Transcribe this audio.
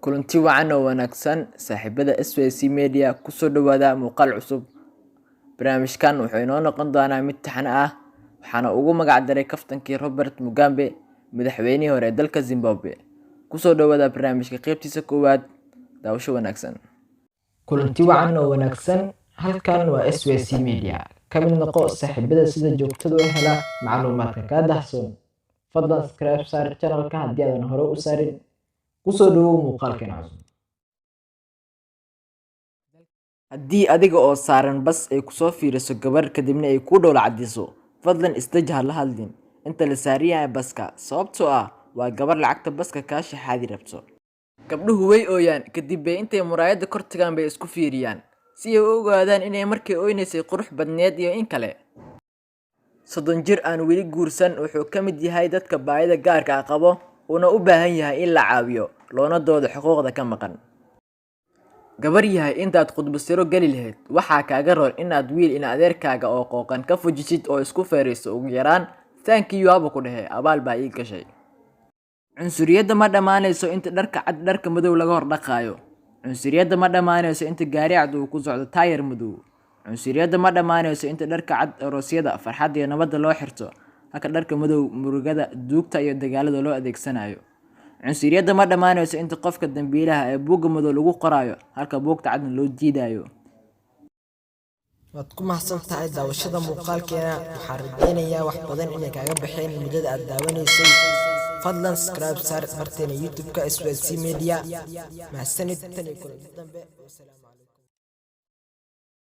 kulanti wacan oo wanaagsan saaxiibada SYC Media ku soo dhawaada muuqaal cusub. Barnaamijkan wuxuu inoo noqon doonaa mid taxane ah waxaana ugu magac daray kaftankii Robert Mugabe madaxweynihii hore ee dalka Zimbabwe. Ku soo dhawaada barnaamijka qaybtiisa koowaad. Daawasho wanaagsan. kulanti wacan oo wanaagsan. Halkan waa SYC Media. Ka mid noqo saaxiibada sida joogtada u hela macluumaadka ka dahsoon. Fadlan subscribe saar channelka haddii aadan hore u saarin. Ku soo dhawow muuqaalkan cusub. Haddii adiga oo saaran bas ay ku soo fiiriso gabar kadibna ay ku dhoola cadiso, fadlan isdaji la hadlin inta la saariyahay baska sababtoo ah waa gabar lacagta baska ka shaxaadi rabto. Gabdhuhu way ooyaan kadib bay intay muraayada kor tagaan bay isku fiiriyaan si ay u ogaadaan inay markay ooynaysay qurux badneed iyo in kale. 30 jir aan weli guursan wuxuu ka mid yahay dadka baahida gaarka ah qabo una u baahan yahay in la caawiyo loona doodo xuquuqda ka maqan. gabar yahay intaad khudbasiro gali lahayd waxaa kaaga roon inaad wiil in adeerkaaga oo qooqan ka fujisid oo isku feerayso ugu yaraan thank you aba ku dhahay abaal baa ii gashay. cunsuriyadda ma dhammaanayso inta dharka cad dharka madow laga hor dhaqaayo. cunsuriyadda ma dhammaanayso inta gaari cad uu ku socdo taayir madow. cunsuriyadda ma dhammaanayso inta dharka cad aroosyada farxadda iyo nabadda loo xirto halka dharka madow murugada duugta iyo dagaalada loo adeegsanayo. cunsuriyadda ma dhammaanayso inta qofka dambiilaha ee buugga madow lagu qorayo halka buugta cadna loo diidayo. Waad ku mahadsantahay daawashada muuqaalkeena. Waxaan rajaynayaa wax badan inay kaaga baxeen muddada aad daawanaysay. Fadlan subscribe saar barteena YouTube-ka SYC Media. Mahadsanid tan iyo kulanti dambe.